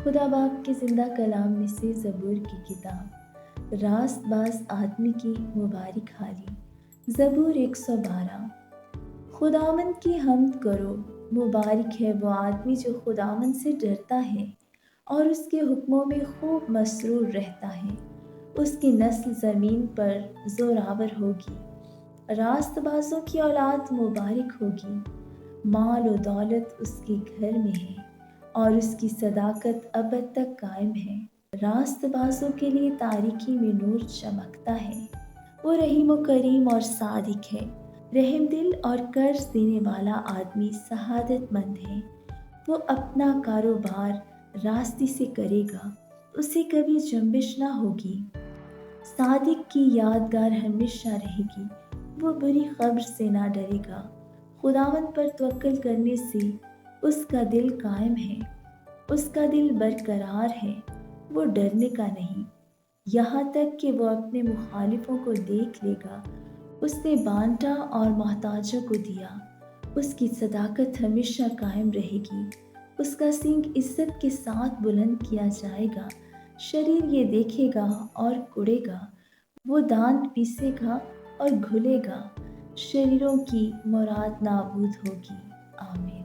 خدا باپ کے زندہ کلام میں سے زبور کی کتاب، راست باز آدمی کی مبارک حالی۔ زبور 112۔ خداوند کی حمد کرو، مبارک ہے وہ آدمی جو خداوند سے ڈرتا ہے اور اس کے حکموں میں خوب مسرور رہتا ہے۔ اس کی نسل زمین پر زوراور ہوگی، راست بازوں کی اولاد مبارک ہوگی۔ مال و دولت اس کے گھر میں ہے اور اس کی صداقت ابد تک قائم ہے۔ راست بازوں کے لیے تاریکی میں نور چمکتا ہے۔ وہ رحیم و کریم اور صادق ہے، رحم دل اور قرض دینے والا آدمی سعادت مند ہے۔ وہ اپنا کاروبار راستی سے کرے گا، اسے کبھی جنبش نہ ہوگی۔ صادق کی یادگار ہمیشہ رہے گی، وہ بری خبر سے نہ ڈرے گا۔ خداوند پر توکل کرنے سے اس کا دل قائم ہے، اس کا دل برقرار ہے، وہ ڈرنے کا نہیں، یہاں تک کہ وہ اپنے مخالفوں کو دیکھ لے گا۔ اس نے بانٹا اور محتاجوں کو دیا، اس کی صداقت ہمیشہ قائم رہے گی۔ اس کا سینگ عزت کے ساتھ بلند کیا جائے گا، شریر یہ دیکھے گا اور کڑے گا۔ وہ دانت پیسے گا اور گھلے گا، شریروں کی مراد نابود ہوگی۔ آمین۔